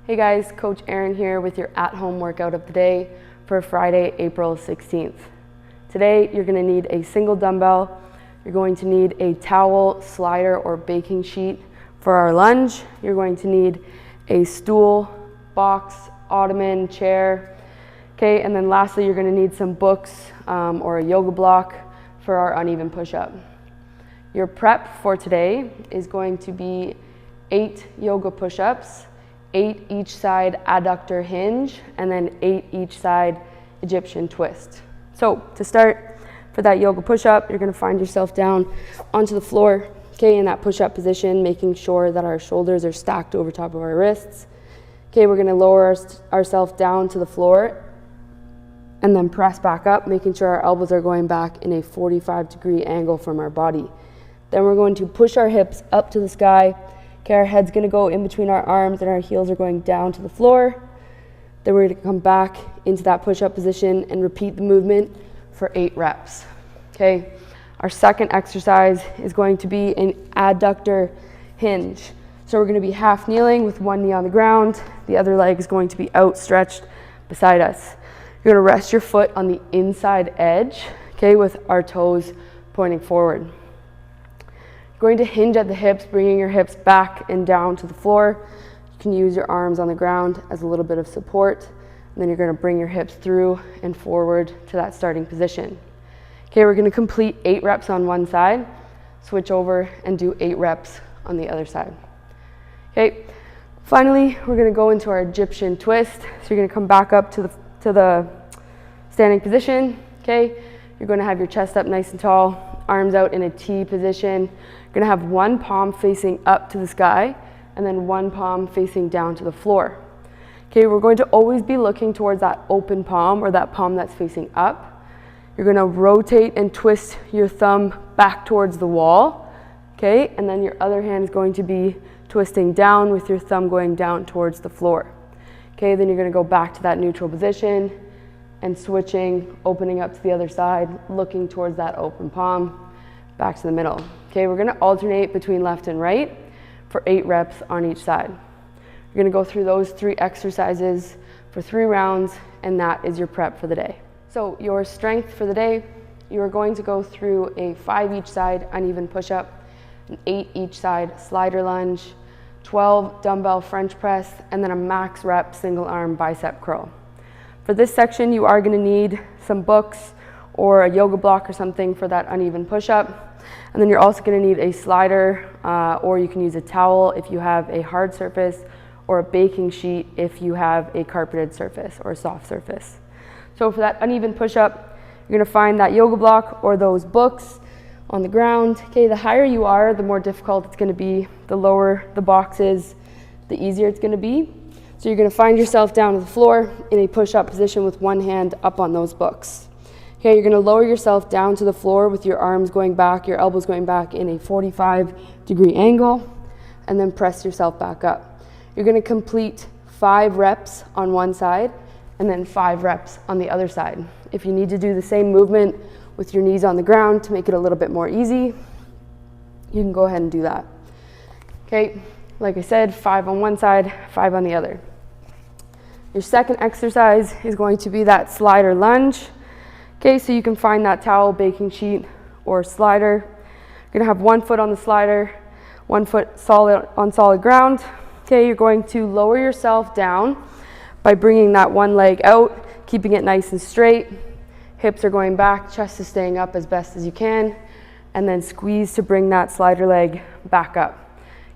Hey guys, Coach Aaron here with your at-home workout of the day for Friday, April 16th. Today, you're gonna need a single dumbbell. You're going to need a towel, slider, or baking sheet for our lunge. You're going to need a stool, box, ottoman, chair. Okay, and then lastly, you're gonna need some books or a yoga block for our uneven push-up. Your prep for today is going to be 8 yoga push-ups, 8 each side adductor hinge, and then 8 each side Egyptian twist. So to start, for that yoga push-up, you're gonna find yourself down onto the floor, okay, in that push-up position, making sure that our shoulders are stacked over top of our wrists. Okay, we're gonna lower ourselves down to the floor and then press back up, making sure our elbows are going back in a 45-degree angle from our body. Then we're going to push our hips up to the sky. Okay, our head's gonna go in between our arms and our heels are going down to the floor. Then we're gonna come back into that push-up position and repeat the movement for 8 reps. Okay, our second exercise is going to be an adductor hinge. So we're gonna be half kneeling with one knee on the ground. The other leg is going to be outstretched beside us. You're gonna rest your foot on the inside edge, okay, with our toes pointing forward. Going to hinge at the hips, bringing your hips back and down to the floor. You can use your arms on the ground as a little bit of support. And then you're gonna bring your hips through and forward to that starting position. Okay, we're gonna complete 8 reps on one side, switch over and do 8 reps on the other side. Okay, finally, we're gonna go into our Egyptian twist. So you're gonna come back up to the standing position, okay? You're gonna have your chest up nice and tall, arms out in a T position. You're gonna have one palm facing up to the sky and then one palm facing down to the floor. Okay, we're going to always be looking towards that open palm or that palm that's facing up. You're gonna rotate and twist your thumb back towards the wall, okay? And then your other hand is going to be twisting down with your thumb going down towards the floor. Okay, then you're gonna go back to that neutral position and switching, opening up to the other side, looking towards that open palm, back to the middle. Okay, we're gonna alternate between left and right for 8 reps on each side. You're gonna go through those 3 exercises for 3 rounds, and that is your prep for the day. So your strength for the day, you are going to go through a 5 each side uneven push-up, an 8 each side slider lunge, 12 dumbbell French press, and then a max rep single arm bicep curl. For this section, you are gonna need some books or a yoga block or something for that uneven push-up. And then you're also gonna need a slider or you can use a towel if you have a hard surface, or a baking sheet if you have a carpeted surface or a soft surface. So for that uneven push-up, you're gonna find that yoga block or those books on the ground. Okay, the higher you are, the more difficult it's gonna be. The lower the box is, the easier it's gonna be. So you're gonna find yourself down to the floor in a push-up position with one hand up on those books. Okay, you're gonna lower yourself down to the floor with your arms going back, your elbows going back in a 45-degree angle, and then press yourself back up. You're gonna complete 5 reps on one side, and then 5 reps on the other side. If you need to do the same movement with your knees on the ground to make it a little bit more easy, you can go ahead and do that. Okay, like I said, 5 on one side, 5 on the other. Your second exercise is going to be that slider lunge. Okay, so you can find that towel, baking sheet, or slider. You're gonna have one foot on the slider, one foot on solid ground. Okay, you're going to lower yourself down by bringing that one leg out, keeping it nice and straight. Hips are going back, chest is staying up as best as you can, and then squeeze to bring that slider leg back up.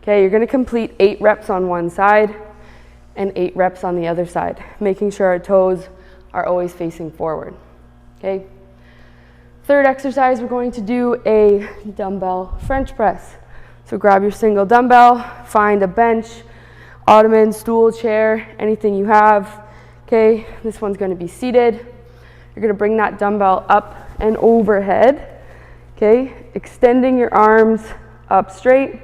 Okay, you're gonna complete 8 reps on one side and 8 reps on the other side, making sure our toes are always facing forward. Okay. Third exercise, we're going to do a dumbbell French press. So grab your single dumbbell, find a bench, ottoman, stool, chair, anything you have. Okay, this one's going to be seated. You're going to bring that dumbbell up and overhead. Okay, extending your arms up straight.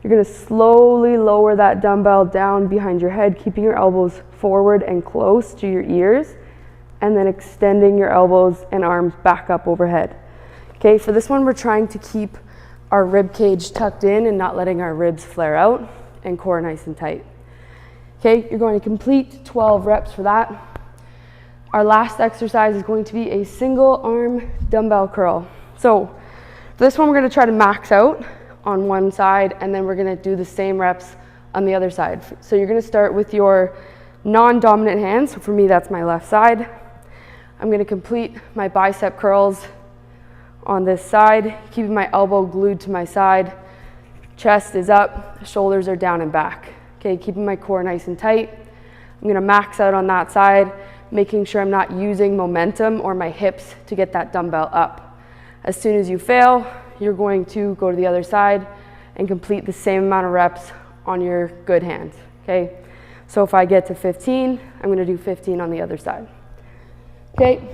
You're going to slowly lower that dumbbell down behind your head, keeping your elbows forward and close to your ears, and then extending your elbows and arms back up overhead. Okay, for this one, we're trying to keep our rib cage tucked in and not letting our ribs flare out, and core nice and tight. Okay, you're going to complete 12 reps for that. Our last exercise is going to be a single arm dumbbell curl. So for this one, we're going to try to max out on one side, and then we're going to do the same reps on the other side. So you're going to start with your non-dominant hand. So for me, that's my left side. I'm going to complete my bicep curls on this side, keeping my elbow glued to my side. Chest is up, shoulders are down and back. Okay, keeping my core nice and tight. I'm going to max out on that side, making sure I'm not using momentum or my hips to get that dumbbell up. As soon as you fail, you're going to go to the other side and complete the same amount of reps on your good hand. Okay, so if I get to 15, I'm going to do 15 on the other side. Okay,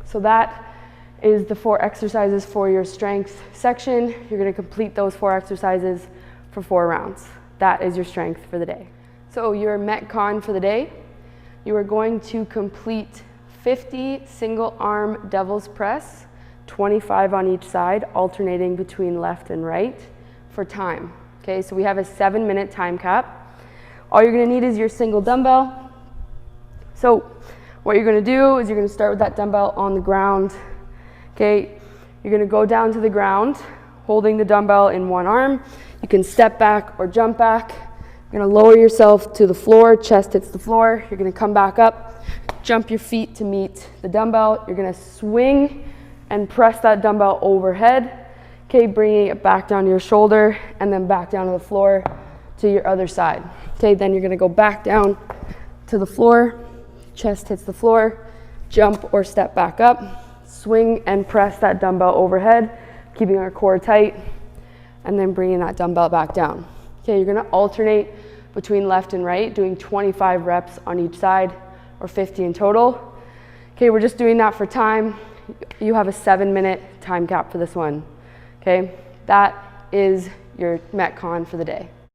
so that is the 4 exercises for your strength section. You're going to complete those 4 exercises for 4 rounds. That is your strength for the day. So your Metcon for the day, you are going to complete 50 single arm devil's press, 25 on each side, alternating between left and right for time. Okay, so we have a 7-minute time cap. All you're going to need is your single dumbbell. So what you're going to do is you're going to start with that dumbbell on the ground. Okay, you're going to go down to the ground, holding the dumbbell in one arm. You can step back or jump back. You're going to lower yourself to the floor, chest hits the floor. You're going to come back up, jump your feet to meet the dumbbell. You're going to swing and press that dumbbell overhead. Okay, bringing it back down to your shoulder and then back down to the floor to your other side. Okay, then you're going to go back down to the floor, chest hits the floor, jump or step back up, swing and press that dumbbell overhead, keeping our core tight, and then bringing that dumbbell back down. Okay, you're going to alternate between left and right, doing 25 reps on each side, or 50 in total. Okay, we're just doing that for time. You have a 7-minute time cap for this one. Okay, that is your Metcon for the day.